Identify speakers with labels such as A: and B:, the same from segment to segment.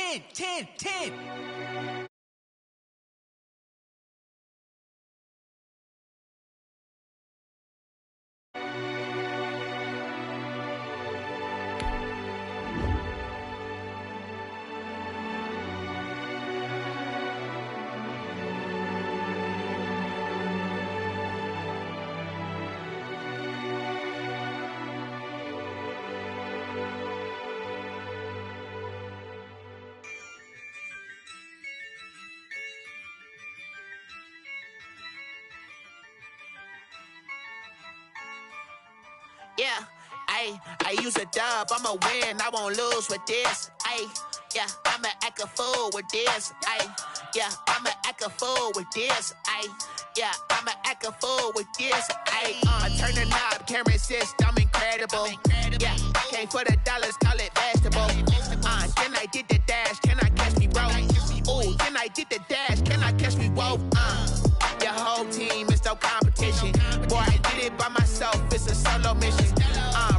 A: 10, 10, 10.
B: Yeah, I use a dub, I'ma win, I won't lose with this. Yeah, I'ma act a fool with this. Yeah, I'ma act a fool with this. Yeah, I'ma act a fool with this. I turn the knob, can't resist, I'm incredible. Yeah, came for the dollars, call it vegetable. Then I did the dash, can I catch me, bro? Ooh, then I did the dash, can I catch me, whoa? Your whole team is no competition. Boy, I did it by myself, it's a solo mission.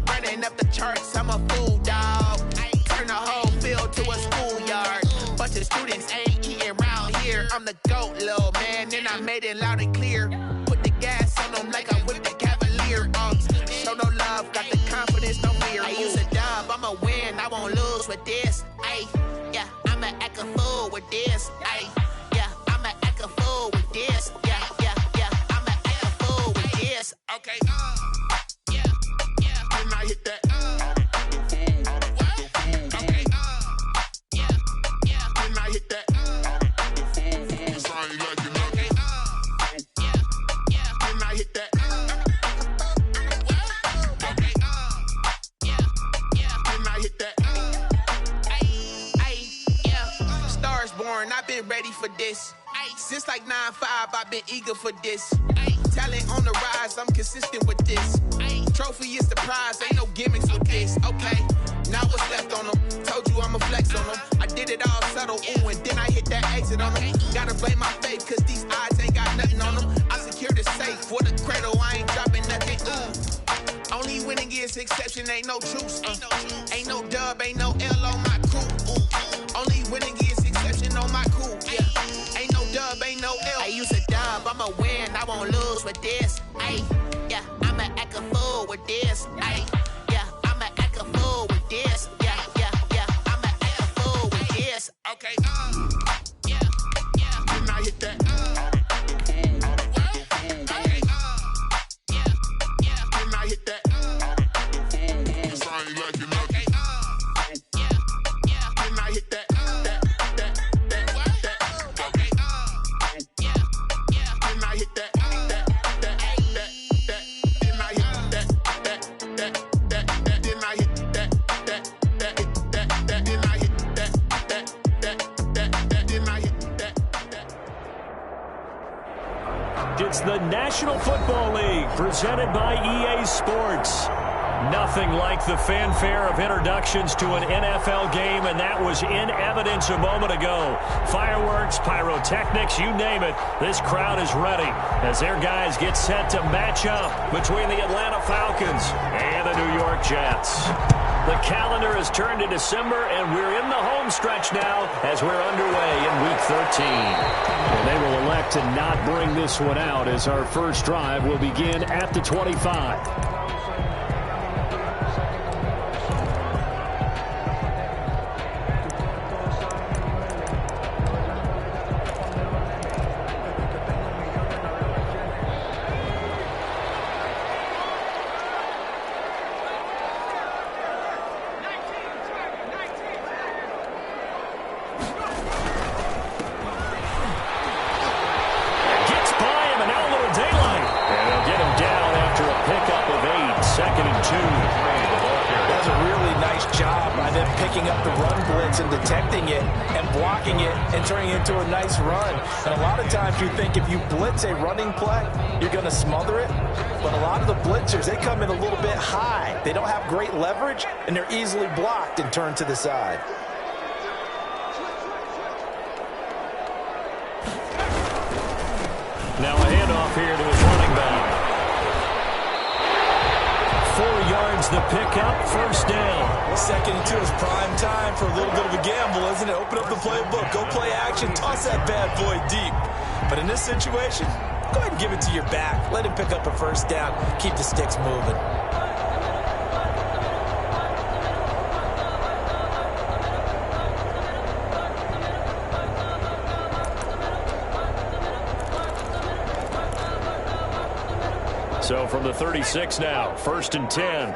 B: Running up the charts, I'm a fool, dog. Turn the whole field to a schoolyard. Bunch of students ain't eating round here. I'm the GOAT, little man, and I made it loud and clear. Put the gas on them like I'm with the Cavalier. Show no love, got the confidence, no fear. I use a dub, I'ma win, I won't lose with this. Yeah, I'ma act a fool with this. Yeah, I'ma act a fool with this. Yeah, I'ma act a fool with this. Okay. Yeah. Then I hit that. Okay. Yeah. Then I hit that. I ain't like it. Okay. Yeah. Then I hit that. Okay. Yeah. Then I hit that. Yeah. Stars born, I've been ready for this. Since like 9-5, I've been eager for this. Talent on the rise, I'm consistent with this. Trophy is the prize, ain't no gimmicks with this. Okay, now what's left on them? Told you I'ma flex on them. I did it all subtle, ooh, and then I hit that exit on them. Gotta blame my faith, cause these odds ain't got nothing on them. I secured the safe for the cradle, I ain't dropping nothing. Only winning is exception, ain't no truce. Ain't no dub, ain't no L on my crew. Only winning is exception on my crew. Yeah. Ain't no dub, ain't no L. I use a dub, I'ma win, I won't lose with this. Yeah, I'ma act a fool with this. Yeah, I'ma act a fool with this. Yeah, I'ma act a fool with this. Okay. Yeah. Then I hit that. Okay. Yeah. Then I hit that. I ain't like it. Okay. Yeah. Then I hit that.
C: It's the National Football League presented by EA Sports. Nothing like the fanfare of introductions to an NFL game, and that was in evidence a moment ago. Fireworks, pyrotechnics, you name it. This crowd is ready as their guys get set to match up between the Atlanta Falcons and the New York Jets. The calendar has turned to December, and we're in the home stretch now as we're underway in Week 13. And they will elect to not bring this one out as our first drive will begin at the 25.
D: You think if you blitz a running play, you're going to smother it. But a lot of the blitzers, they come in a little bit high. They don't have great leverage, and they're easily blocked and turned to the side.
C: Now a handoff here to his running back. 4 yards the pickup, first down.
D: 2nd and 2 is prime time for a little bit of a gamble, isn't it? Open up the playbook, go play action, toss that bad boy deep. But in this situation, go ahead and give it to your back. Let him pick up a first down. Keep the sticks moving.
C: So from the 36 now, 1st and 10.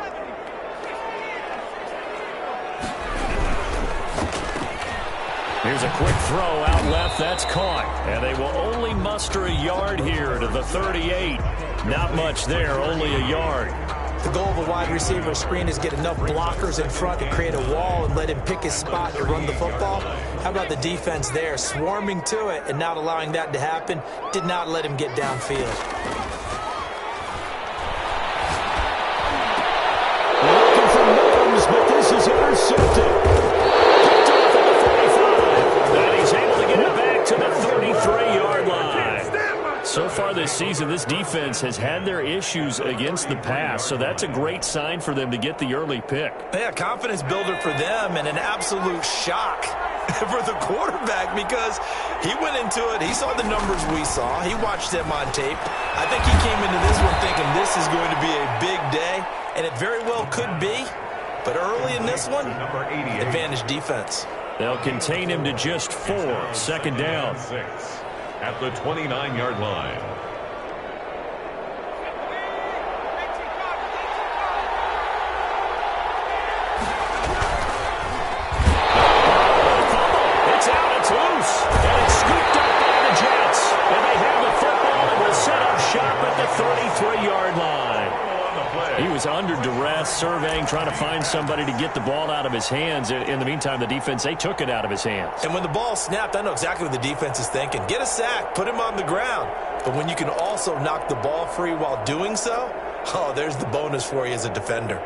C: Here's a quick throw out left. That's caught. And they will only muster a yard here to the 38. Not much there, only a yard.
D: The goal of a wide receiver screen is get enough blockers in front to create a wall and let him pick his spot to run the football. How about the defense there, swarming to it and not allowing that to happen? Did not let him get downfield.
C: Looking for Mims, but this is intercepted. Picked off at the 45. And he's able to get it back to the 33-yard line. So far this season, this defense has had their issues against the pass, so that's a great sign for them to get the early pick.
D: Yeah, confidence builder for them and an absolute shock for the quarterback because he went into it. He saw the numbers we saw. He watched them on tape. I think he came into this one thinking this is going to be a big day. And it very well could be, but early in this one, advantage defense.
C: They'll contain him to just 4. 2nd down.
A: At the 29-yard line.
C: It's out, it's loose, and it's scooped up by the Jets. And they have the football and will set up shop at the 33-yard line. He was under duress, surveying, trying to find somebody to get the ball out of his hands. In the meantime, the defense, they took it out of his hands.
D: And when the ball snapped, I know exactly what the defense is thinking. Get a sack, put him on the ground. But when you can also knock the ball free while doing so, oh, there's the bonus for you as a defender.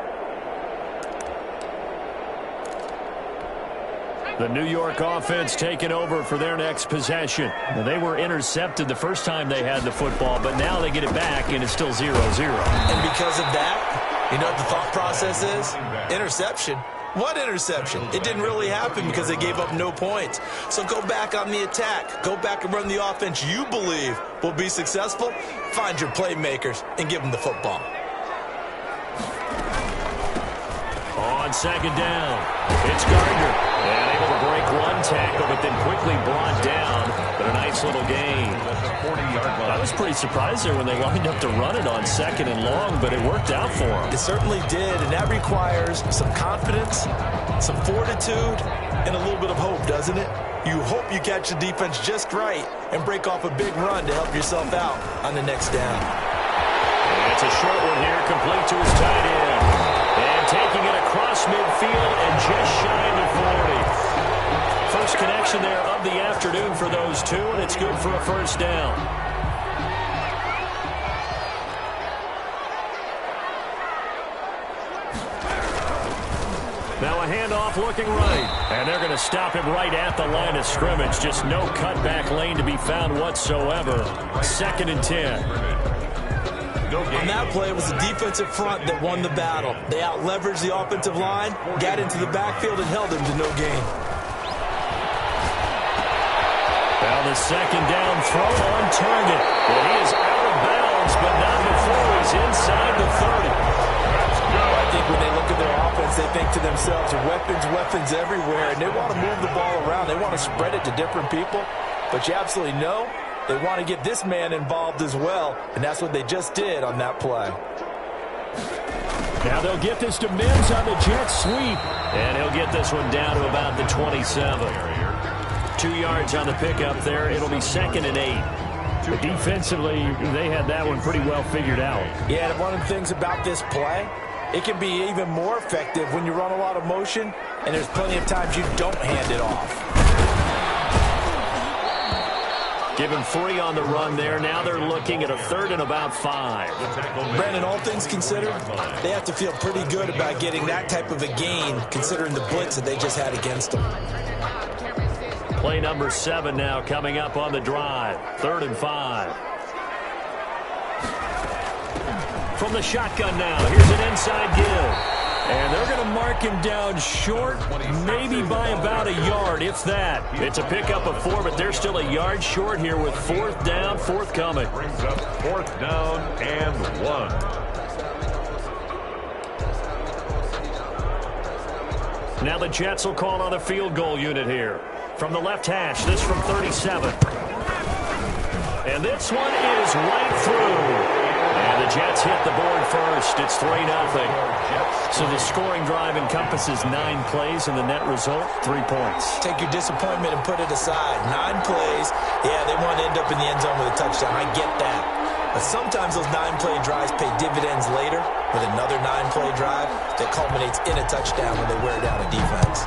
C: The New York offense taking over for their next possession. Now, they were intercepted the first time they had the football, but now they get it back, and it's still 0-0.
D: And because of that, you know what the thought process is? Interception. What interception? It didn't really happen because they gave up no points. So go back on the attack. Go back and run the offense you believe will be successful. Find your playmakers and give them the football.
C: On 2nd down, it's Gardner. And able to break one tackle, but then quickly brought down. But a nice little gain. I was pretty surprised there when they lined up to run it on 2nd and long, but it worked out for them.
D: It certainly did, and that requires some confidence, some fortitude, and a little bit of hope, doesn't it? You hope you catch the defense just right and break off a big run to help yourself out on the next down.
C: And it's a short one here, complete to his tight end. And taking it across midfield and just shy of the 40. First connection there of the afternoon for those two, and it's good for a first down. Now a handoff looking right. And they're going to stop him right at the line of scrimmage. Just no cutback lane to be found whatsoever. 2nd and 10.
D: On that play, it was the defensive front that won the battle. They out-leveraged the offensive line, got into the backfield, and held him to no gain.
C: Now the 2nd down throw on target. Well, he is out of bounds, but not before he's inside the 30.
D: I think when they look at their offense, they think to themselves, weapons everywhere, and they want to move the ball around. They want to spread it to different people, but you absolutely know they want to get this man involved as well, and that's what they just did on that play.
C: Now they'll get this to Mims on the jet sweep, and he'll get this one down to about the 27. 2 yards on the pickup there. It'll be 2nd and 8. But defensively, they had that one pretty well figured out.
D: Yeah, and one of the things about this play, it can be even more effective when you run a lot of motion, and there's plenty of times you don't hand it off.
C: Give him 3 on the run there. Now they're looking at a 3rd and about 5.
D: Brandon, all things considered, they have to feel pretty good about getting that type of a gain, considering the blitz that they just had against them.
C: Play number 7 now coming up on the drive. 3rd and 5. From the shotgun now, here's an inside give. And they're going to mark him down short, maybe by about a yard, if that. It's a pickup of 4, but they're still a yard short here with 4th down, forthcoming.
A: Brings up 4th down and 1.
C: Now the Jets will call on a field goal unit here. From the left hash, this from 37. And this one is right through. And the Jets hit the board first. It's 3-0. So the scoring drive encompasses 9 plays, and the net result, 3 points.
D: Take your disappointment and put it aside. 9 plays. Yeah, they want to end up in the end zone with a touchdown. I get that. But sometimes those 9-play drives pay dividends later with another 9-play drive that culminates in a touchdown when they wear down a defense.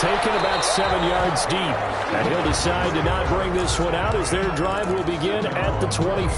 C: Taken about 7 yards deep. And he'll decide to not bring this one out as their drive will begin at the 25.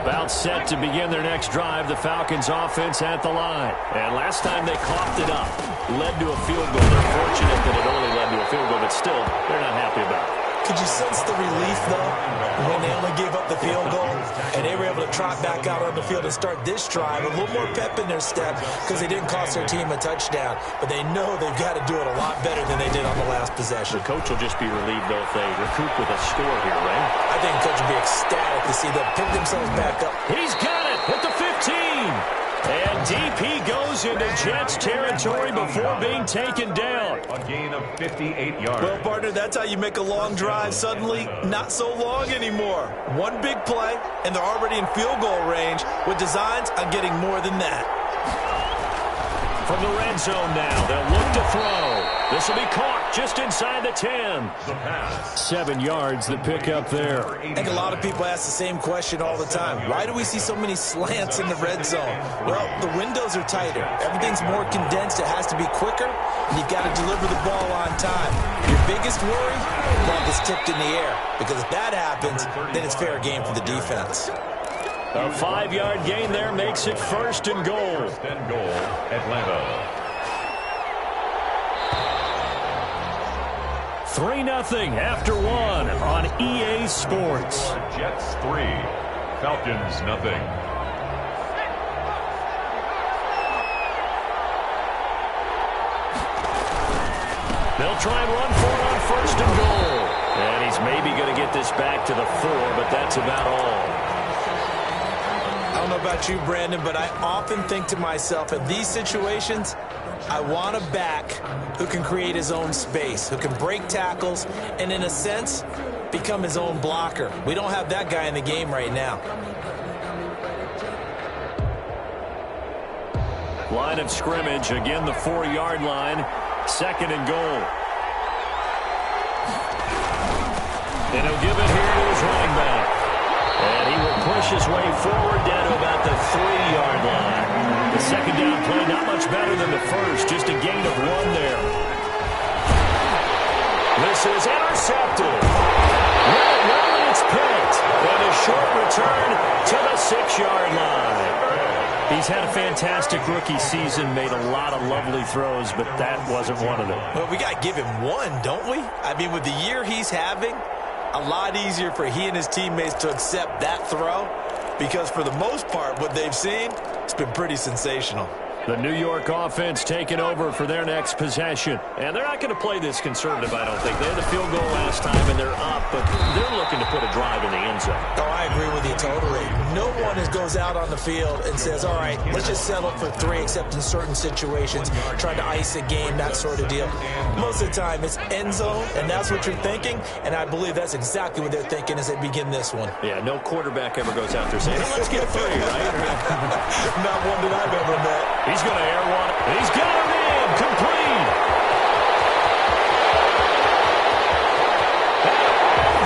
C: About set to begin their next drive, the Falcons offense at the line. And last time they coughed it up, led to a field goal. They're fortunate that it only led to a field goal, but still, they're not happy about it.
D: Could you sense the relief, though, when they only gave up the field goal and they were able to trot back out on the field and start this drive? A little more pep in their step because they didn't cost their team a touchdown. But they know they've got to do it a lot better than they did on the last possession.
C: The coach will just be relieved, though, if they recoup with a score here, right?
D: I think the coach will be ecstatic to see them pick themselves back up.
C: He's got it at the 15. And deep he goes into Jets territory before being taken down.
A: A gain of 58 yards.
D: Well, partner, that's how you make a long drive suddenly not so long anymore. One big play, and they're already in field goal range with designs on getting more than that.
C: From the red zone now, they'll look to throw. This will be caught just inside the 10.
A: The pass.
C: 7 yards, the pickup there.
D: I think a lot of people ask the same question all the time. Why do we see so many slants in the red zone? Well, the windows are tighter. Everything's more condensed. It has to be quicker, and you've got to deliver the ball on time. Your biggest worry? The ball gets tipped in the air, because if that happens, then it's fair game for the defense.
C: A 5-yard gain there makes it 1st and goal.
A: 1st and goal, Atlanta.
C: 3-0 after 1 on EA Sports.
A: Jets 3, Falcons nothing.
C: They'll try and run for it on 1st and goal. And he's maybe going to get this back to the 4, but that's about all.
D: I don't know about you, Brandon, but I often think to myself, in these situations, I want a back who can create his own space, who can break tackles, and in a sense, become his own blocker. We don't have that guy in the game right now.
C: Line of scrimmage, again the 4-yard line, 2nd and goal. And he'll give it here to his running back. And he will push his way forward down to about the 3-yard line. The 2nd down play, not much better than the first, just a gain of 1 there. This is intercepted. Well, it's picked. And a short return to the 6-yard line. He's had a fantastic rookie season, made a lot of lovely throws, but that wasn't one of them.
D: Well, we got to give him one, don't we? I mean, with the year he's having, a lot easier for he and his teammates to accept that throw, because for the most part, what they've seen, it's been pretty sensational.
C: The New York offense taking over for their next possession. And they're not going to play this conservative, I don't think. They had the field goal last time, and they're up, but they're looking to put a drive in the end zone.
D: Oh, I agree with you totally. No one goes out on the field and says, all right, let's just settle for 3, except in certain situations, trying to ice a game, that sort of deal. Most of the time, it's end zone, and that's what you're thinking, and I believe that's exactly what they're thinking as they begin this one.
C: Yeah, no quarterback ever goes out there saying, hey, let's get 3, right?
D: Not one that I've ever met.
C: He's going to air one. He's got it in. Complete.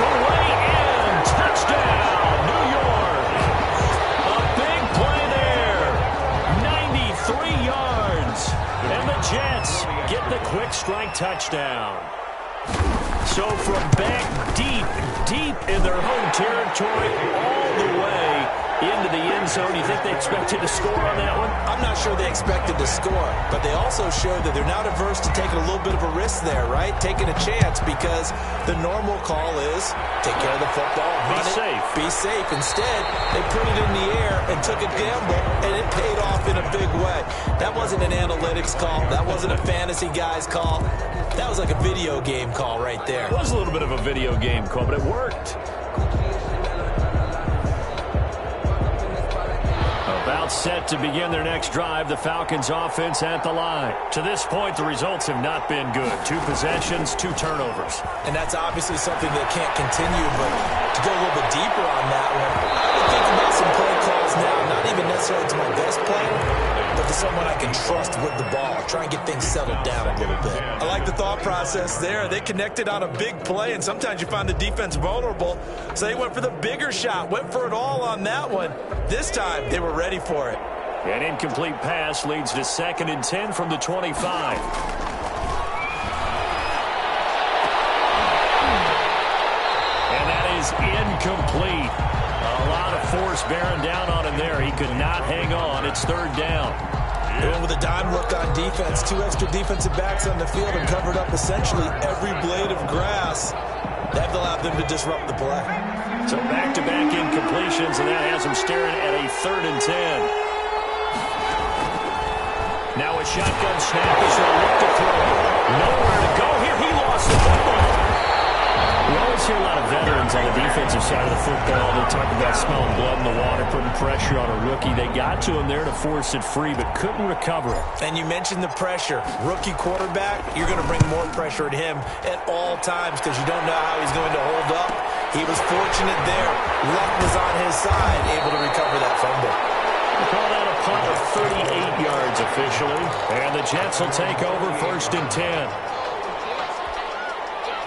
C: All the way in. Touchdown, New York. A big play there. 93 yards. And the Jets get the quick strike touchdown. So from back deep in their home territory all the way into the end zone. You think they expected to score on that one?
D: I'm not sure they expected to score, but they also showed that they're not averse to taking a little bit of a risk there, right? Taking a chance, because the normal call is take care of the football, run it,
C: safe.
D: Be safe. Instead, they put it in the air and took a gamble, and it paid off in a big way. That wasn't an analytics call. That wasn't a fantasy guy's call. That was like a video game call right there.
C: It was a little bit of a video game call, but it worked. About set to begin their next drive, the Falcons offense at the line. To this point, the results have not been good. 2 possessions, 2 turnovers.
D: And that's obviously something that can't continue, but to go a little bit deeper on that one, I would think about some play calls now, not even necessarily to my best player, but to someone I can trust with the ball. Try and get things settled down a little bit. I like the thought process there. They connected on a big play, and sometimes you find the defense vulnerable, so they went for the bigger shot, went for it all on that one. This time, they were ready for it.
C: An incomplete pass leads to 2nd and 10 from the 25. And that is incomplete. A lot of force bearing down on him there. He could not hang on. It's 3rd down.
D: Going with a dime look on defense. 2 extra defensive backs on the field and covered up essentially every blade of grass. That allowed them to disrupt the play.
C: So back-to-back incompletions, and that has him staring at a 3rd and 10. Now a shotgun snap as they look to throw. Nowhere to go here. He lost the football. Well, see a lot of veterans on the defensive side of the football. They talk about smelling blood in the water, putting pressure on a rookie. They got to him there to force it free, but couldn't recover it.
D: And you mentioned the pressure. Rookie quarterback, you're going to bring more pressure at him at all times because you don't know how he's going to hold up. He was fortunate there. Luck was on his side, able to recover that fumble.
C: Call that a punt of 38 yards officially. And the Jets will take over 1st and 10.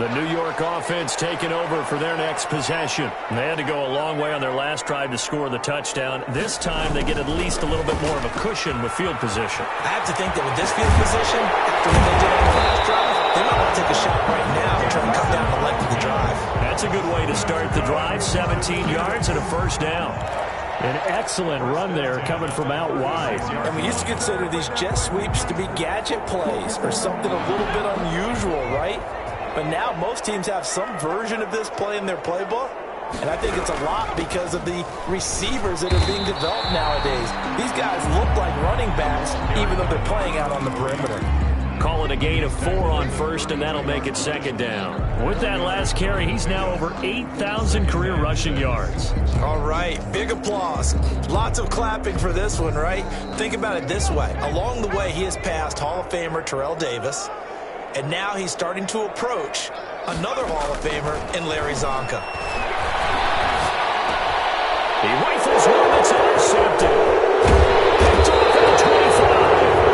C: The New York offense taking over for their next possession. They had to go a long way on their last drive to score the touchdown. This time they get at least a little bit more of a cushion with field position.
D: I have to think that with this field position, after what they did on the last drive, they might want to take a shot right now and try to cut down the length of the drive.
C: That's a good way to start the drive. 17 yards and a 1st down. An excellent run there coming from out wide.
D: And we used to consider these jet sweeps to be gadget plays or something a little bit unusual, right? But now most teams have some version of this play in their playbook. And I think it's a lot because of the receivers that are being developed nowadays. These guys look like running backs even though they're playing out on the perimeter.
C: Call it a gain of 4 on 1st, and that'll make it 2nd down. With that last carry, he's now over 8,000 career rushing yards.
D: All right, big applause. Lots of clapping for this one, right? Think about it this way. Along the way, he has passed Hall of Famer Terrell Davis, and now he's starting to approach another Hall of Famer in Larry Zonka.
C: He rifles one that's intercepted. Picked off at the 25.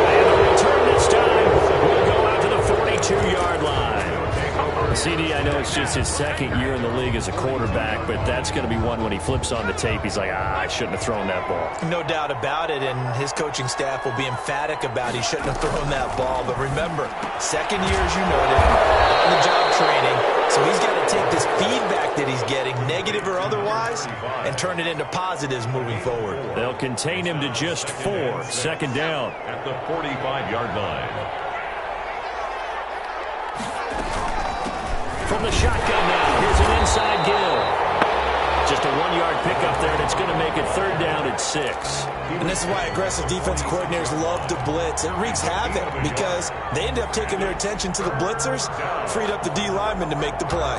C: And the return this time will go out to the 42-yard line. CD, I know it's just his 2nd year in the league as a quarterback, but that's going to be one when he flips on the tape. He's like, I shouldn't have thrown that ball.
D: No doubt about it, and his coaching staff will be emphatic about he shouldn't have thrown that ball. But remember, 2nd year, as you noted, on the job training, so he's got to take this feedback that he's getting, negative or otherwise, and turn it into positives moving forward.
C: They'll contain him to just 4. 2nd down.
A: At the 45-yard line.
C: From the shotgun now, here's an inside give. Just a 1-yard pickup there, and it's going to make it 3rd down at 6.
D: And this is why aggressive defensive coordinators love to blitz. It wreaks havoc because they end up taking their attention to the blitzers, freed up the D lineman to make the play.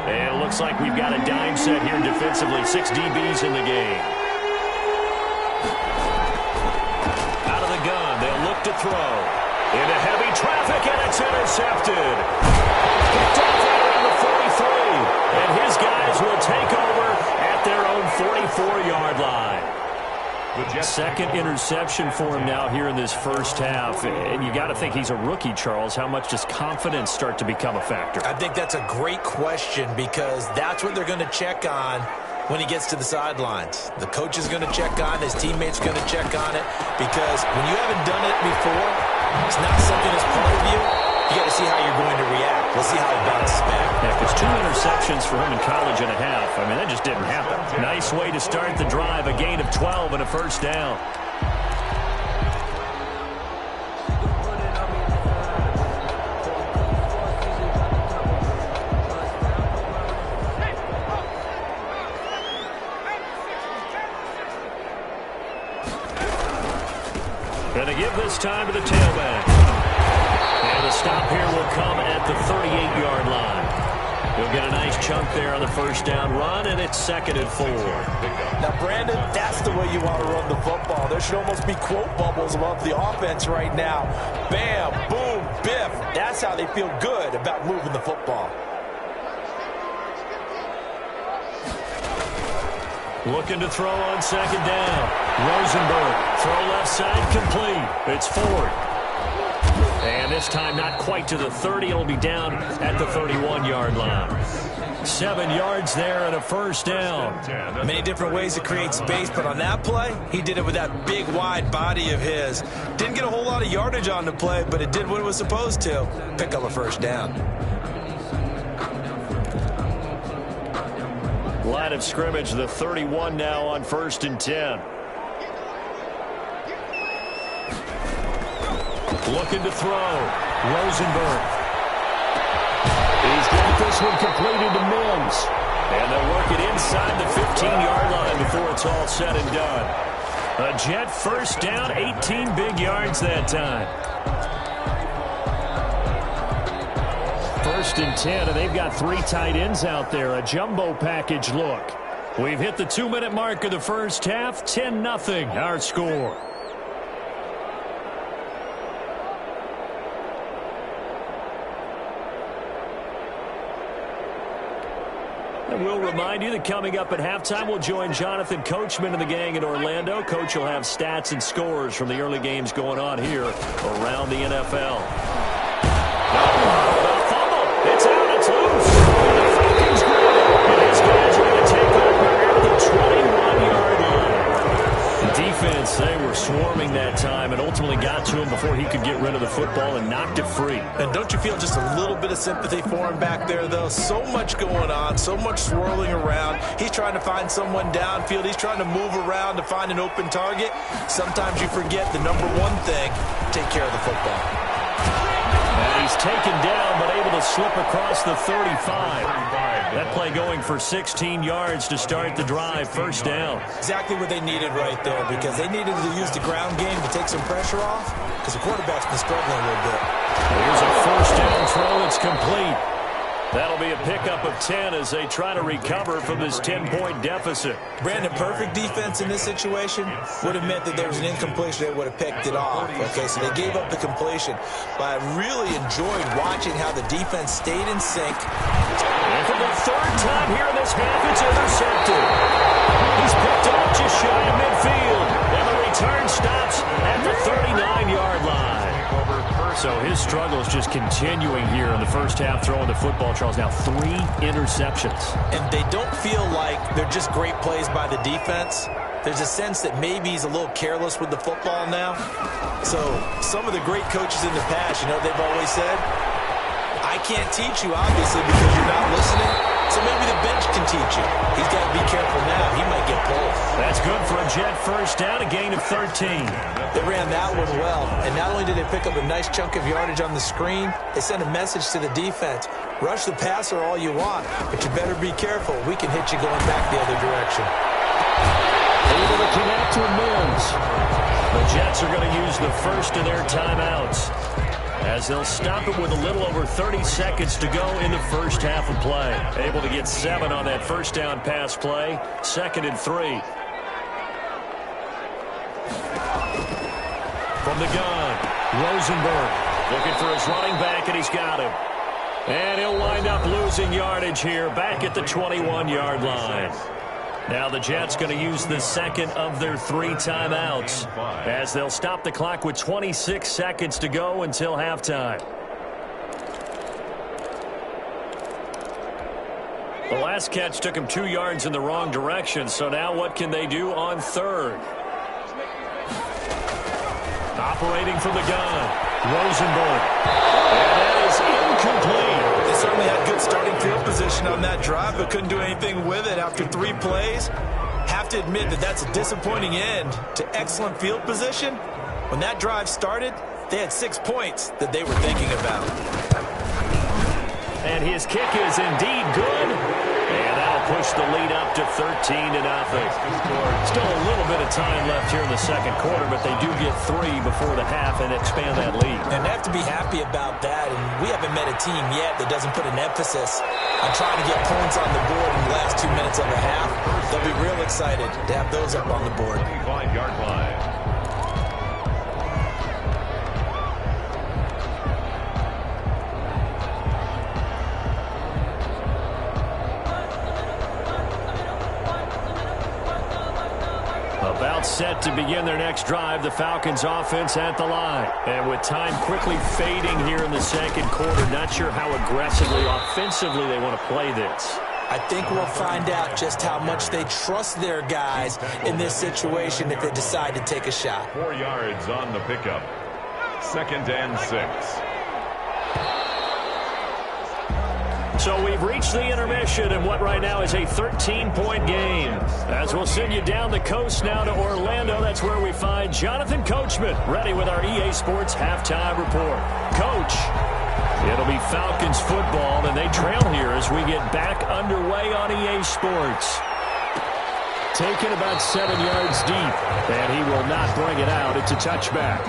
C: And it looks like we've got a dime set here defensively. 6 DBs in the game. Out of the gun, they'll look to throw. Into heavy traffic, and it's intercepted. Kicked off right around the 43. And his guys will take over at their own 44-yard line. 2nd interception for him now here in this 1st half. And you got to think he's a rookie, Charles. How much does confidence start to become a factor?
D: I think that's a great question because that's what they're going to check on when he gets to the sidelines. The coach is going to check on it. His teammates are going to check on it because when you haven't done it before, it's not something that's part of you. You got to see how you're going to react. We'll see how he bounces back.
C: Yeah, because 2 interceptions for him in college and a half. I mean, that just didn't happen. Nice way to start the drive. A gain of 12 and a 1st down. Going to give this time to the tailback. And the stop here will come at the 38-yard line. He'll get a nice chunk there on the 1st down run, and it's 2nd and 4.
D: Now, Brandon, that's the way you want to run the football. There should almost be quote bubbles above the offense right now. Bam, boom, biff. That's how they feel good about moving the football.
C: Looking to throw on 2nd down. Rosenberg, throw left side, complete. It's Ford. And this time not quite to the 30. It'll be down at the 31-yard line. 7 yards there and a 1st down.
D: Many different ways to create space, but on that play, he did it with that big, wide body of his. Didn't get a whole lot of yardage on the play, but it did what it was supposed to. Pick up a 1st down.
C: Line of scrimmage, the 31 now on 1st and 10. Looking to throw. Rosenberg. He's got this one completed to Mims. And they'll work it inside the 15-yard line before it's all said and done. A Jet 1st down, 18 big yards that time. 1st and 10, and they've got 3 tight ends out there. A jumbo package look. We've hit the 2-minute mark of the first half. 10-0 our score. And we'll remind you that coming up at halftime, we'll join Jonathan Coachman and the gang in Orlando. Coach will have stats and scores from the early games going on here around the NFL. It's out. It's loose. The Falcons grab it. And his guys are going to take over at the 21-yard line. The defense, they were swarming that time and ultimately got to him before he could get rid of the football and knocked it free.
D: And don't you feel just a little bit of sympathy for him back there, though? So much going on, so much swirling around. He's trying to find someone downfield. He's trying to move around to find an open target. Sometimes you forget the number one thing, take care of the football.
C: And he's taken down, but able to slip across the 35. That play going for 16 yards to start the drive. First down.
D: Exactly what they needed right there, because they needed to use the ground game to take some pressure off, because the quarterback's been struggling a little bit.
C: Here's a first down throw that's complete. That'll be a pickup of 10 as they try to recover from this 10-point deficit.
D: Brandon, perfect defense in this situation would have meant that there was an incompletion. They would have picked it off. Okay, so they gave up the completion. But I really enjoyed watching how the defense stayed in sync.
C: And for the 3rd time here in this half, it's intercepted. He's picked up just shy of midfield. And the return stops at the 39-yard line. So his struggle is just continuing here in the first half, throwing the football. Charles, now 3 interceptions.
D: And they don't feel like they're just great plays by the defense. There's a sense that maybe he's a little careless with the football now. So some of the great coaches in the past, you know, they've always said, I can't teach you, obviously, because you're not listening. So maybe the bench can teach you. He's got to be careful now. He might get pulled.
C: That's good for a Jet first down, a gain of 13.
D: They ran that one well. And not only did they pick up a nice chunk of yardage on the screen, they sent a message to the defense. Rush the passer all you want, but you better be careful. We can hit you going back the other direction.
C: Able to connect with Mills. The Jets are going to use the first of their timeouts, as they'll stop it with a little over 30 seconds to go in the first half of play. Able to get 7 on that first down pass play. 2nd and 3. From the gun, Rosenberg looking for his running back, and he's got him. And he'll wind up losing yardage here back at the 21-yard line. Now the Jets going to use the second of their 3 timeouts, as they'll stop the clock with 26 seconds to go until halftime. The last catch took him 2 yards in the wrong direction, so now what can they do on 3rd? Operating from the gun, Rosenberg. And that is incomplete.
D: They certainly had good starting field position on that drive, but couldn't do anything with it after 3 plays. Have to admit that that's a disappointing end to excellent field position. When that drive started, they had 6 points that they were thinking about.
C: And his kick is indeed good. And that'll push the lead up to 13-0. Still a little bit of time left here in the second quarter, but they do get 3 before the half and expand that lead.
D: And they have to be happy about that. And we haven't met a team yet that doesn't put an emphasis on trying to get points on the board in the last 2 minutes of a half. They'll be real excited to have those up on the board.
A: 25-yard line.
C: About set to begin their next drive, the Falcons offense at the line. And with time quickly fading here in the second quarter, not sure how aggressively, offensively they want to play this.
D: I think we'll find out just how much they trust their guys in this situation if they decide to take a shot.
A: 4 yards on the pickup. 2nd and 6.
C: So we've reached the intermission in what right now is a 13-point game. As we'll send you down the coast now to Orlando, that's where we find Jonathan Coachman, ready with our EA Sports halftime report. Coach, it'll be Falcons football, and they trail here as we get back underway on EA Sports. Taken about 7 yards deep, and he will not bring it out. It's a touchback.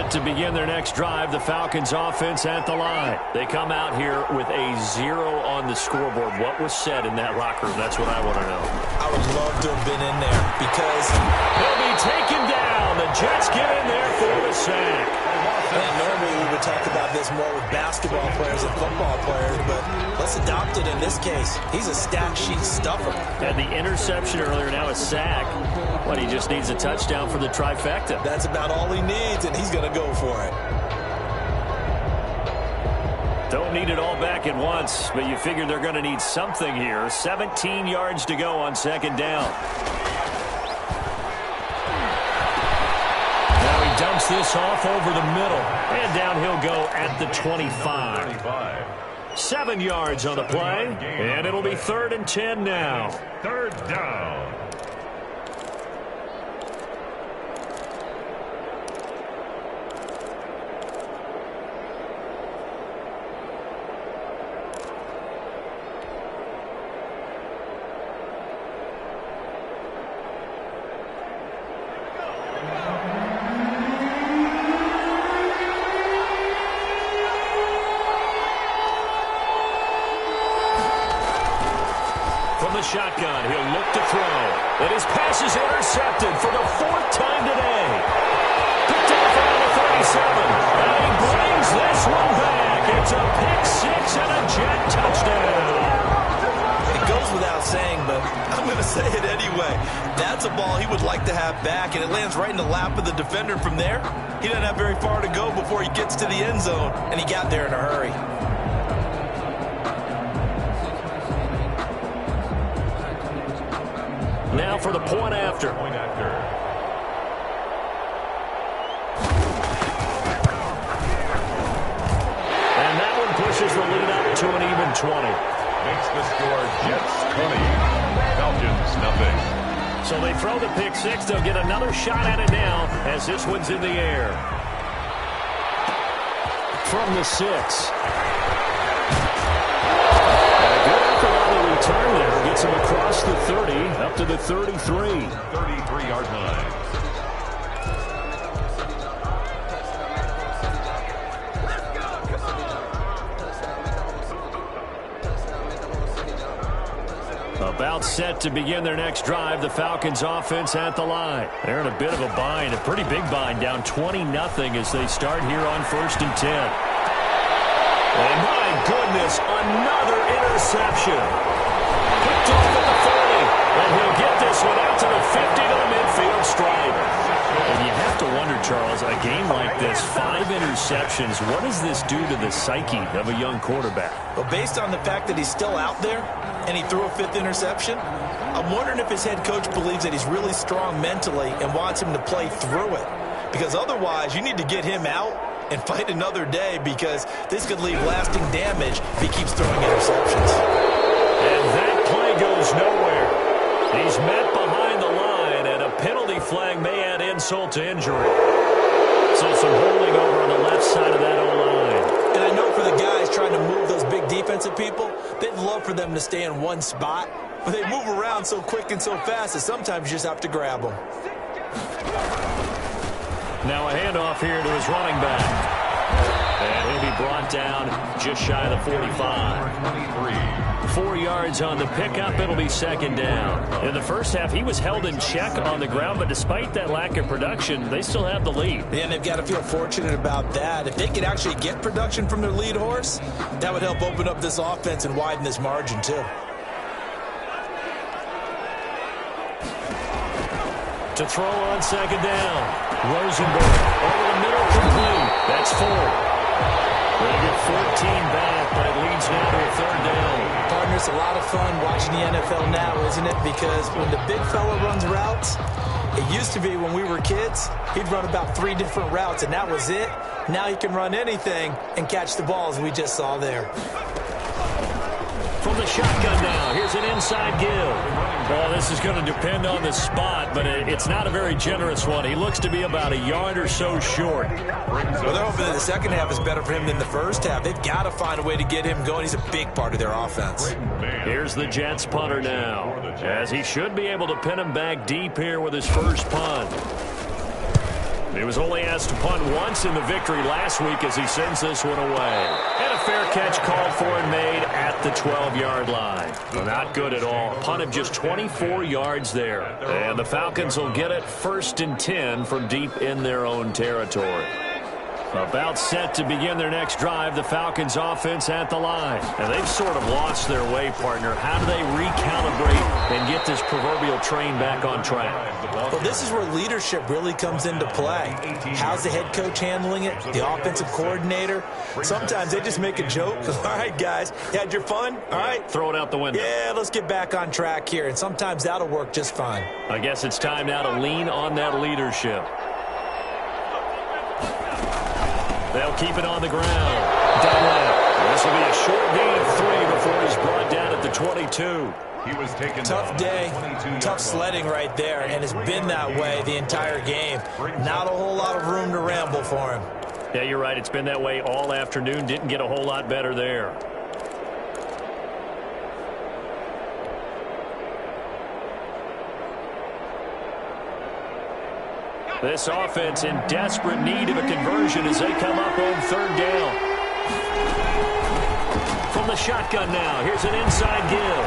C: set to begin their next drive. The Falcons offense at the line. They come out here with a 0 on the scoreboard. What was said in that locker room? That's what I want to know.
D: I would love to have been in there because
C: he'll be taken down. The Jets get in there for the sack.
D: And normally we would talk about this more with basketball players and football players, but let's adopt it in this case. He's a stat sheet stuffer.
C: Had the interception earlier, now a sack. But he just needs a touchdown for the trifecta.
D: That's about all he needs, and he's going to go for it.
C: Don't need it all back at once, but you figure they're going to need something here. 17 yards to go on second down. Now he dumps this off over the middle. And down he'll go at the 25. 7 yards on the play, and it'll be 3rd and 10 now.
A: 3rd down.
C: Shotgun, he'll look to throw. And his pass is intercepted for the 4th time today. Picked off around the 37. And he brings this one back. It's a pick 6 and a Jet touchdown.
D: It goes without saying, but I'm going to say it anyway. That's a ball he would like to have back, and it lands right in the lap of the defender from there. He doesn't have very far to go before he gets to the end zone, and he got there in a hurry.
C: Now for the point after.
A: Point after.
C: And that one pushes the lead up to an even 20.
A: Makes the score Jets 20. Falcons nothing.
C: So they throw the pick 6. They'll get another shot at it now as this one's in the air. From the 6. Return there gets him across the 30 up to the 33.
A: 33-yard line.
C: About set to begin their next drive. The Falcons offense at the line. They're in a bit of a bind, a pretty big bind, down 20-0 as they start here on 1st and 10. And my goodness, another interception. Picked off at the 40, and he'll get this one out to the 50 to the midfield stripe. And you have to wonder, Charles, a game like this, 5 interceptions, what does this do to the psyche of a young quarterback?
D: Well, based on the fact that he's still out there and he threw a 5th interception, I'm wondering if his head coach believes that he's really strong mentally and wants him to play through it. Because otherwise, you need to get him out and fight another day, because this could leave lasting damage if he keeps throwing interceptions.
C: And that play goes nowhere. He's met behind the line, and a penalty flag may add insult to injury. So some holding over on the left side of that O-line.
D: And I know for the guys trying to move those big defensive people, they'd love for them to stay in one spot, but they move around so quick and so fast that sometimes you just have to grab them.
C: Now a handoff here to his running back. And he'll be brought down just shy of the 45. 4 yards on the pickup. It'll be 2nd down. In the first half, he was held in check on the ground, but despite that lack of production, they still have the lead.
D: And they've got to feel fortunate about that. If they could actually get production from their lead horse, that would help open up this offense and widen this margin too.
C: To throw on 2nd down. Rosenberg over the middle, complete. That's 4. They'll get 14 back, but it leads now to a 3rd down.
D: Partner, it's a lot of fun watching the NFL now, isn't it? Because when the big fella runs routes, it used to be when we were kids, he'd run about 3 different routes, and that was it. Now he can run anything and catch the balls we just saw there.
C: From the shotgun now, here's an inside give. Well, this is going to depend on the spot, but it's not a very generous one. He looks to be about a yard or so short.
D: Well, they're hoping that the second half is better for him than the first half. They've got to find a way to get him going. He's a big part of their offense.
C: Here's the Jets punter now, as he should be able to pin him back deep here with his first punt. He was only asked to punt once in the victory last week as he sends this one away. And a fair catch called for and made at the 12-yard line. Well, not good at all. Punt of just 24 yards there. And the Falcons will get it 1st and 10 from deep in their own territory. About set to begin their next drive, the Falcons offense at the line. And they've sort of lost their way, partner. How do they recalibrate and get this proverbial train back on track?
D: Well, this is where leadership really comes into play. How's the head coach handling it? The offensive coordinator? Sometimes they just make a joke. All right, guys, you had your fun? All right.
C: Throw it out the window.
D: Yeah, let's get back on track here. And sometimes that'll work just fine.
C: I guess it's time now to lean on that leadership. They'll keep it on the ground. This will be a short gain of 3 before he's brought down at the 22.
A: He was taken
D: Tough day, tough sledding right there, and it's been that way the entire game. Not a whole lot of room to ramble for him.
C: Yeah, you're right. It's been that way all afternoon. Didn't get a whole lot better there. This offense in desperate need of a conversion as they come up on 3rd down. From the shotgun now, here's an inside give.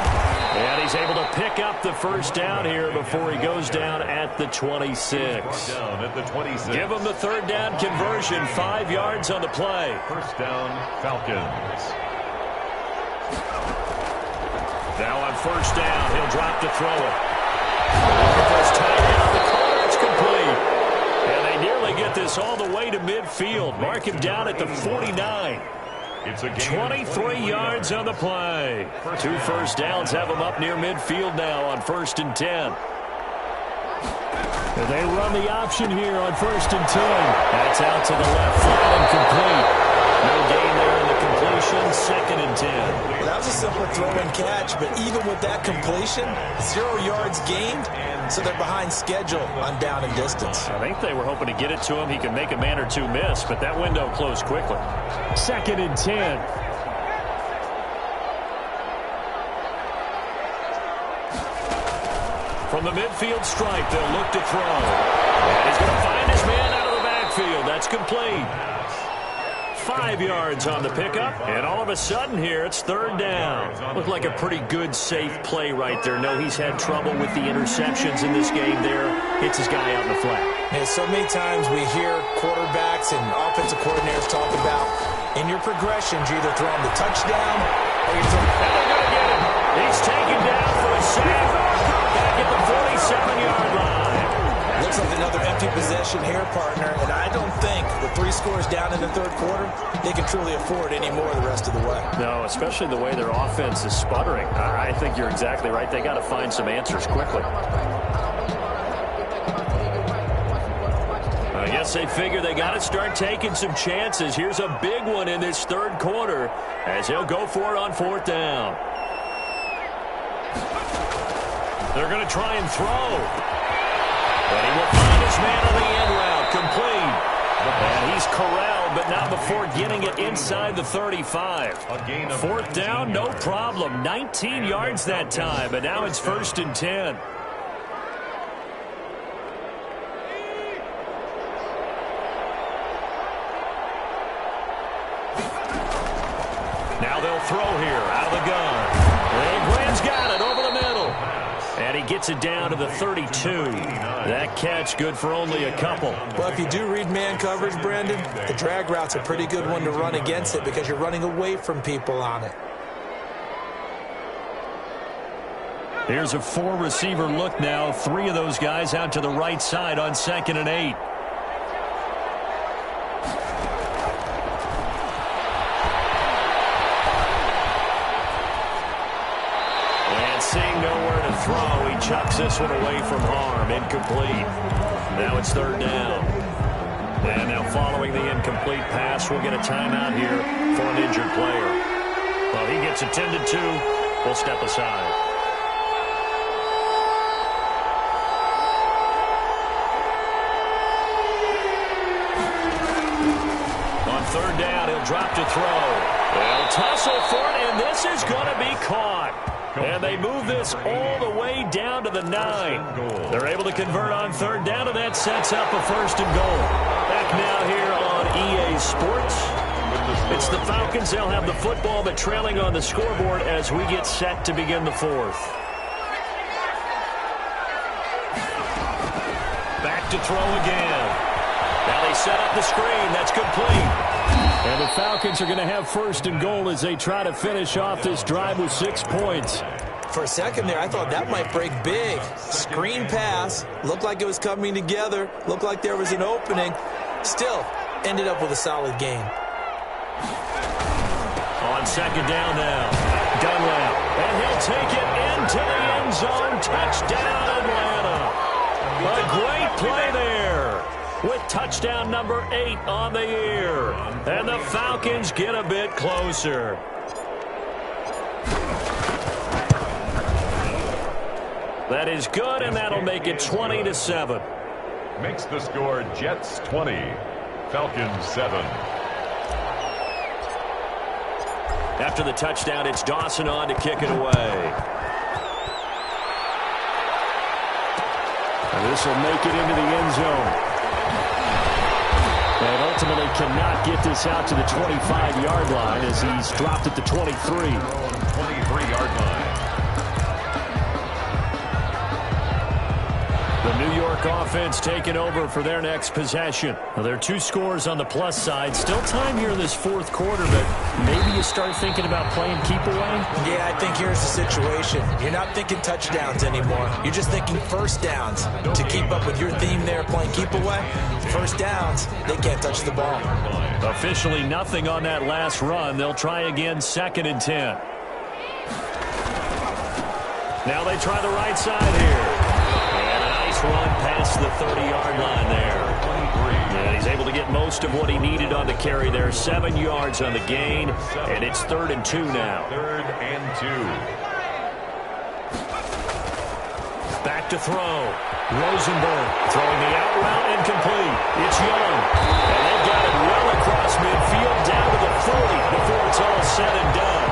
C: And he's able to pick up the 1st down here before he goes down at the 26.
A: Down at the 26.
C: Give him the 3rd down conversion, 5 yards on the play.
A: 1st down, Falcons.
C: Now on 1st down, he'll drop to throw it. First tight end on the corner, it's complete. And they nearly get this all the way to midfield. Mark him down at the 49.
A: It's a
C: 23 yards on the play. 2 first downs have him up near midfield now on 1st and 10. And they run the option here on 1st and 10. That's out to the left flat and complete. No gain there in the completion. 2nd and 10.
D: Well, that was a simple throw and catch, but even with that completion, 0 yards gained, so they're behind schedule on down and distance.
C: I think they were hoping to get it to him. He could make a man or two miss, but that window closed quickly. 2nd and 10. From the midfield stripe, they'll look to throw. And he's going to find his man out of the backfield. That's complete. 5 yards on the pickup, and all of a sudden here, it's 3rd down. Looked like a pretty good, safe play right there. No, he's had trouble with the interceptions in this game there. Hits his guy out in the flat.
D: Yeah, so many times we hear quarterbacks and offensive coordinators talk about, in your progressions, you're either throwing the touchdown or you're throwing...
C: And they're going to get him. He's taken down for a sack back at the 47-yard line.
D: Looks like another empty possession here, partner, and I don't think with 3 scores down in the 3rd quarter, they can truly afford any more the rest of the way.
C: No, especially the way their offense is sputtering. I think you're exactly right. They got to find some answers quickly. I guess they figure they got to start taking some chances. Here's a big one in this 3rd quarter as he'll go for it on 4th down. They're going to try and throw. And he will find his man on the end route, complete. And he's corralled, but not before getting it inside the 35. 4th down, no problem. 19 yards that time, but now it's 1st and 10. Now they'll throw here out of the gun. And Graham's got it over the middle. And he gets it down to the 32. That catch good for only a couple.
D: Well, if you do read man coverage, Brandon, the drag route's a pretty good one to run against it because you're running away from people on it.
C: Here's a 4-receiver look now. 3 of those guys out to the right side on 2nd and 8. Seeing nowhere to throw, he chucks this one away from harm. Incomplete. Now it's 3rd down. And now following the incomplete pass, we'll get a timeout here for an injured player. Well, he gets attended to. We'll step aside. On 3rd down, he'll drop to throw. They'll tussle for it, and this is going to be caught. And they move this all the way down to the 9. They're able to convert on third down, and that sets up a first and goal. Back now here on EA Sports. It's the Falcons. They'll have the football, but trailing on the scoreboard as we get set to begin the fourth. Back to throw again. Now they set up the screen. That's complete. And the Falcons are going to have first and goal as they try to finish off this drive with 6 points.
D: For a second there, I thought that might break big. Screen pass. Looked like it was coming together. Looked like there was an opening. Still, ended up with a solid game.
C: On second down now, Dunlap, and he'll take it into the end zone. Touchdown, Atlanta. A great play there with touchdown number 8 on the year. And the Falcons get a bit closer. That is good, and that'll make it 20-7.
A: Makes the score Jets 20, Falcons 7.
C: After the touchdown, it's Dawson on to kick it away. And this will make it into the end zone. And ultimately cannot get this out to the 25-yard line as he's dropped at the 23.
A: 23-yard line.
C: The New York offense taking over for their next possession. Well, there are 2 scores on the plus side. Still time here in this fourth quarter, but maybe you start thinking about playing keep away?
D: Yeah, I think here's the situation. You're not thinking touchdowns anymore. You're just thinking first downs. To keep up with your theme there, playing keep away, first downs, they can't touch the ball.
C: Officially nothing on that last run. They'll try again, 2nd and 10. Now they try the right side here. Run past the 30-yard line there. And he's able to get most of what he needed on the carry there. 7 yards on the gain, and it's 3rd and 2 now.
A: 3rd and 2.
C: Back to throw. Rosenberg throwing the out route incomplete. It's Young. And they got it well across midfield down to the 40 before it's all said and done.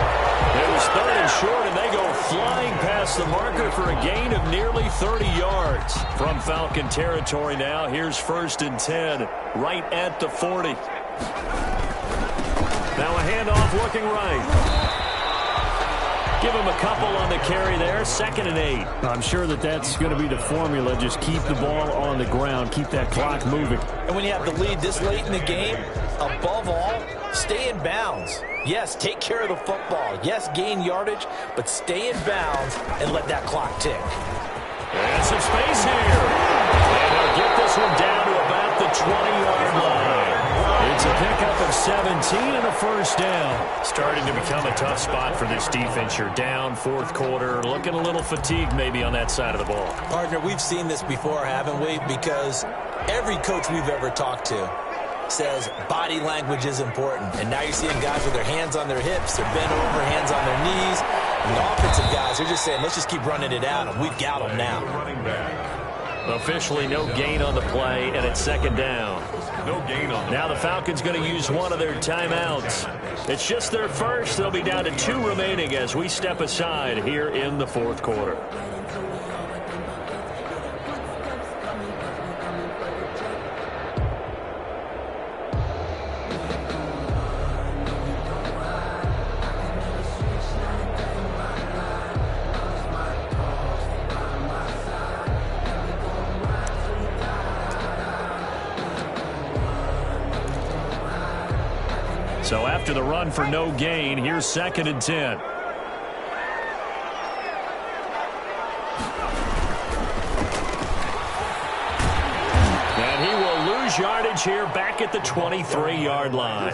C: It was 3rd and short, and they go flying past the marker for a gain of nearly 30 yards. From Falcon territory now, here's 1st and 10, right at the 40. Now a handoff looking right. Give him a couple on the carry there, 2nd and 8.
E: I'm sure that's going to be the formula. Just keep the ball on the ground, keep that clock moving.
D: And when you have the lead this late in the game, above all, stay in bounds. Yes, take care of the football. Yes, gain yardage, but stay in bounds and let that clock tick.
C: And some space here. And they'll get this one down to about the 20-yard line. It's a pickup of 17 and a first down. Starting to become a tough spot for this defense. You're down, 4th quarter, looking a little fatigued maybe on that side of the ball.
D: Partner, we've seen this before, haven't we? Because every coach we've ever talked to says body language is important. And now you're seeing guys with their hands on their hips, they're bent over, hands on their knees. And the offensive guys are just saying, let's just keep running it out, and we've got them now.
C: Officially no gain on the play, and it's 2nd down.
A: No gain on.
C: Now the Falcons going to use one of their timeouts. It's just their first. They'll be down to 2 remaining as we step aside here in the 4th quarter. So after the run for no gain, here's 2nd and 10. And he will lose yardage here back at the 23-yard line.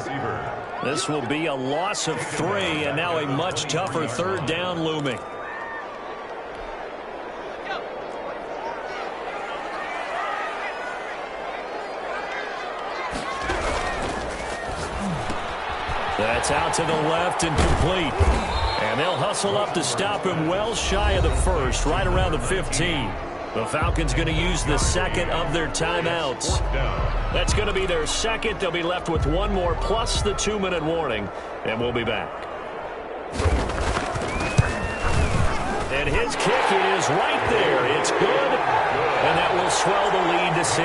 C: This will be a loss of 3, and now a much tougher 3rd down looming. That's out to the left and complete. And they'll hustle up to stop him well shy of the 1st, right around the 15. The Falcons going to use the 2nd of their timeouts. That's going to be their 2nd. They'll be left with 1 more plus the 2-minute warning, and we'll be back. And his kick is right there. It's good, and that will swell the lead to 16.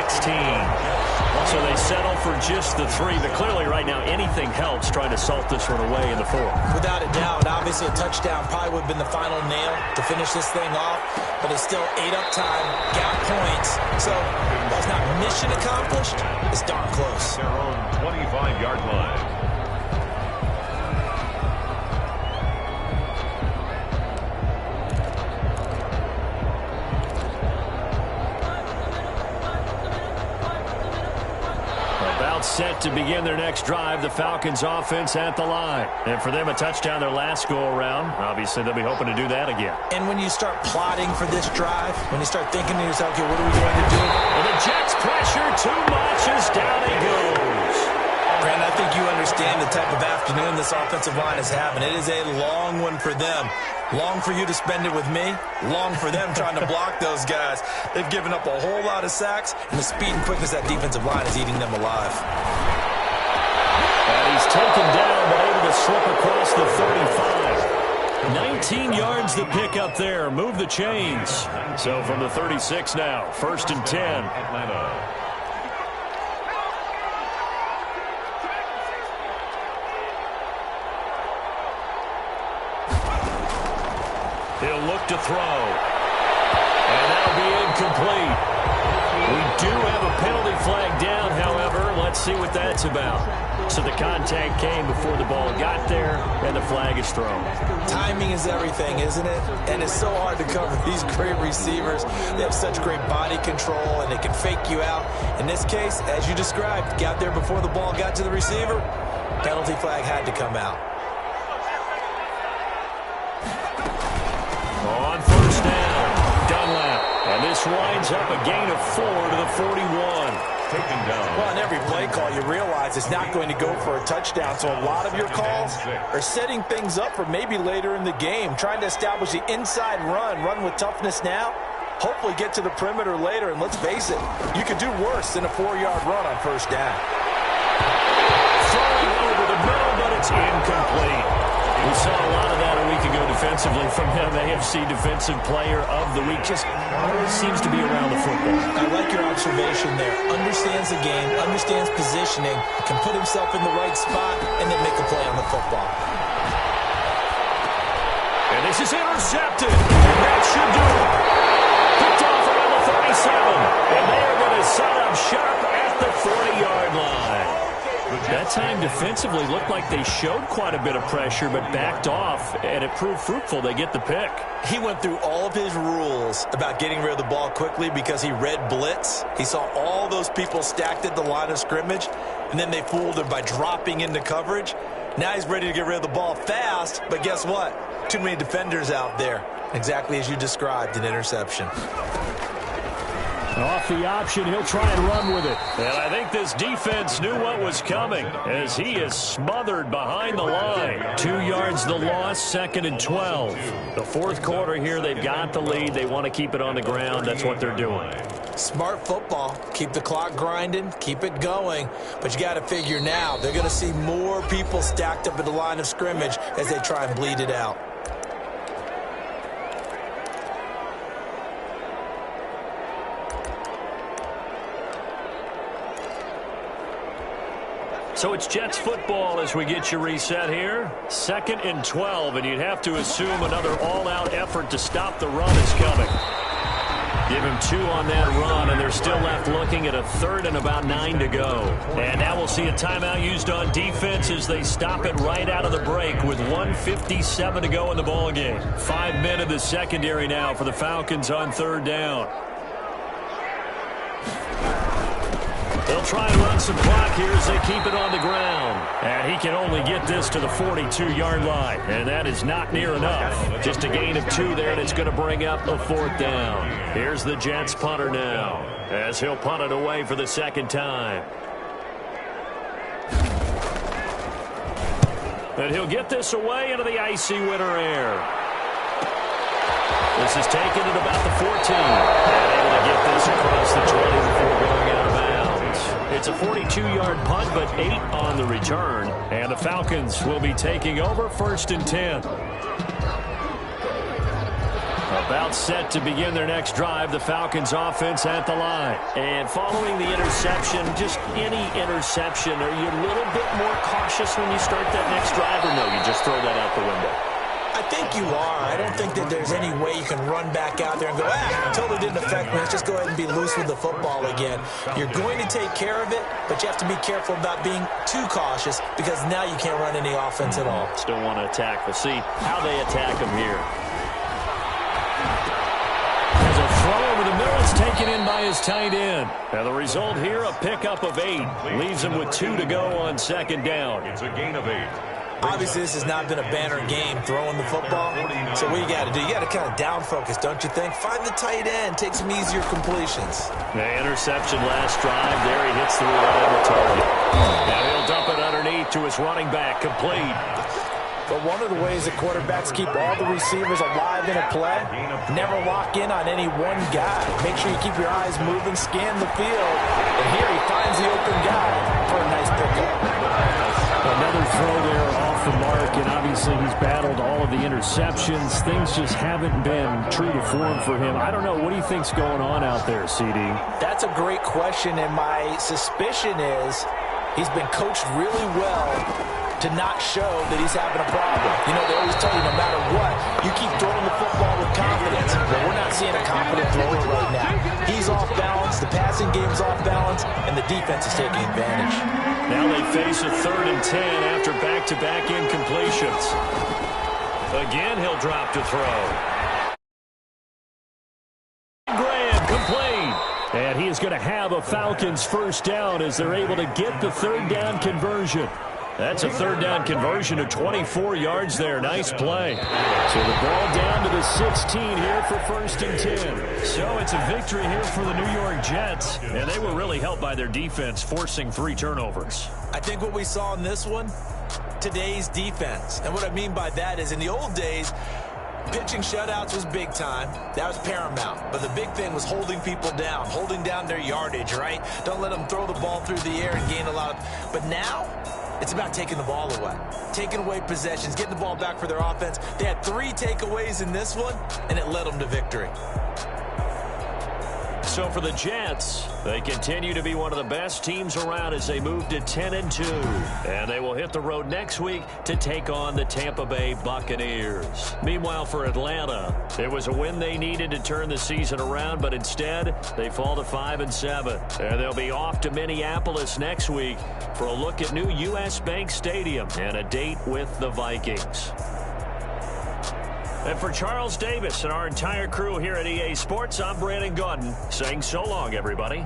C: So they settle for just the 3, but clearly right now anything helps trying to salt this one away in the 4th.
D: Without a doubt, obviously a touchdown probably would have been the final nail to finish this thing off, but it's still 8 up time, got points. So while it's not mission accomplished, it's darn close.
A: Their own 25-yard line.
C: Set to begin their next drive, the Falcons offense at the line. And for them, a touchdown their last go-around. Obviously, they'll be hoping to do that again.
D: And when you start plotting for this drive, when you start thinking to yourself, okay, what are we going to do?
C: And the Jets pressure too much as down he goes.
D: Brandon, I think you understand the type of afternoon this offensive line is having. It is a long one for them. Long for you to spend it with me. Long for them trying to block those guys. They've given up a whole lot of sacks, and the speed and quickness of that defensive line is eating them alive.
C: And he's taken down, but able to slip across the 35. 19 yards to pick up there. Move the chains. So from the 36 now, 1st and 10.
A: Atlanta.
C: He'll look to throw. And that'll be incomplete. We do have a penalty flag down, however. Let's see what that's about. So the contact came before the ball got there, and the flag is thrown.
D: Timing is everything, isn't it? And it's so hard to cover these great receivers. They have such great body control, and they can fake you out. In this case, as you described, got there before the ball got to the receiver. Penalty flag had to come out.
C: On 1st down, Dunlap. And this winds up a gain of 4 to the 41.
A: Taken down.
D: Well, in every play call, you realize it's not going to go for a touchdown. So a lot of your calls are setting things up for maybe later in the game, trying to establish the inside run with toughness now, hopefully get to the perimeter later. And let's face it, you could do worse than a 4-yard run on 1st down.
C: Throwing over the middle, but it's incomplete. We saw a lot of that a week ago defensively from him. AFC Defensive Player of the Week. Just always seems to be around the football.
D: I like your observation there. Understands the game, understands positioning, can put himself in the right spot, and then make a play on the football.
C: And this is intercepted. And that should do it. Picked off around the 37. And they are going to set up sharp at the 40-yard line. That time defensively looked like they showed quite a bit of pressure but backed off, and it proved fruitful. They get the pick.
D: He went through all of his rules about getting rid of the ball quickly because he read blitz. He saw all those people stacked at the line of scrimmage, and then they fooled him by dropping into coverage. Now he's ready to get rid of the ball fast, but guess what? Too many defenders out there. Exactly as you described, an interception.
E: Off the option, he'll try and run with it.
C: And I think this defense knew what was coming as he is smothered behind the line. 2 yards the loss, 2nd and 12. The 4th quarter here, they've got the lead. They want to keep it on the ground. That's what they're doing.
D: Smart football. Keep the clock grinding. Keep it going. But you got to figure now, they're going to see more people stacked up at the line of scrimmage as they try and bleed it out.
C: So it's Jets football as we get you reset here. 2nd and 12, and you'd have to assume another all-out effort to stop the run is coming. Give him 2 on that run, and they're still left looking at a 3rd and about 9 to go. And now we'll see a timeout used on defense as they stop it right out of the break with 1:57 to go in the ballgame. 5 men in the secondary now for the Falcons on 3rd down. They'll try and run some clock here as they keep it on the ground. And he can only get this to the 42-yard line. And that is not near enough. Just a gain of 2 there, and it's going to bring up a 4th down. Here's the Jets punter now as he'll punt it away for the 2nd time. And he'll get this away into the icy winter air. This is taken at about the 14. And able to get this across the 20 before going out of bounds. It's a 42-yard punt, but 8 on the return. And the Falcons will be taking over 1st and 10. About set to begin their next drive, the Falcons offense at the line. And following the interception, just any interception, are you a little bit more cautious when you start that next drive, or no, you just throw that out the window?
D: I think you are. I don't think that there's any way you can run back out there and go, totally didn't affect me. Let's just go ahead and be loose with the football again. You're going to take care of it, but you have to be careful about being too cautious because now you can't run any offense at all.
C: Still want to attack. We'll see how they attack them here. There's a throw over the middle. It's taken in by his tight end. Now the result here, a pickup of 8. Leaves him with 2 to go on second down.
A: It's a gain of 8.
D: Obviously, this has not been a banner game throwing the football. So what you got to do, you got to kind of down focus, don't you think? Find the tight end, take some easier completions.
C: The interception last drive. There he hits the reliable target. Now he'll dump it underneath to his running back, complete.
D: But one of the ways that quarterbacks keep all the receivers alive in a play, never lock in on any one guy. Make sure you keep your eyes moving, scan the field. And here he finds the open guy for a nice pickup.
E: Another throw there off the mark, and obviously he's battled all of the interceptions. Things just haven't been true to form for him. I don't know. What do you think's going on out there, CD?
D: That's a great question, and my suspicion is he's been coached really well to not show that he's having a problem. You know, they always tell you no matter what, you keep throwing the football with confidence. But we're not seeing a confident thrower right now. He's off balance, the passing game's off balance, and the defense is taking advantage.
C: Now they face a 3rd and 10 after back-to-back incompletions. Again, he'll drop to throw. Graham, complete. And he is going to have a Falcons first down as they're able to get the 3rd down conversion. That's a 3rd down conversion of 24 yards there. Nice play. So the ball down to the 16 here for 1st and 10. So it's a victory here for the New York Jets. And they were really helped by their defense, forcing 3 turnovers.
D: I think what we saw in this one, today's defense. And what I mean by that is in the old days, pitching shutouts was big time. That was paramount. But the big thing was holding people down, holding down their yardage, right? Don't let them throw the ball through the air and gain a lot of... But now, it's about taking the ball away, taking away possessions, getting the ball back for their offense. They had 3 takeaways in this one, and it led them to victory.
C: So for the Jets, they continue to be one of the best teams around as they move to 10-2. And they will hit the road next week to take on the Tampa Bay Buccaneers. Meanwhile, for Atlanta, it was a win they needed to turn the season around, but instead, they fall to 5-7. And they'll be off to Minneapolis next week for a look at new U.S. Bank Stadium and a date with the Vikings. And for Charles Davis and our entire crew here at EA Sports, I'm Brandon Gaudin saying so long, everybody.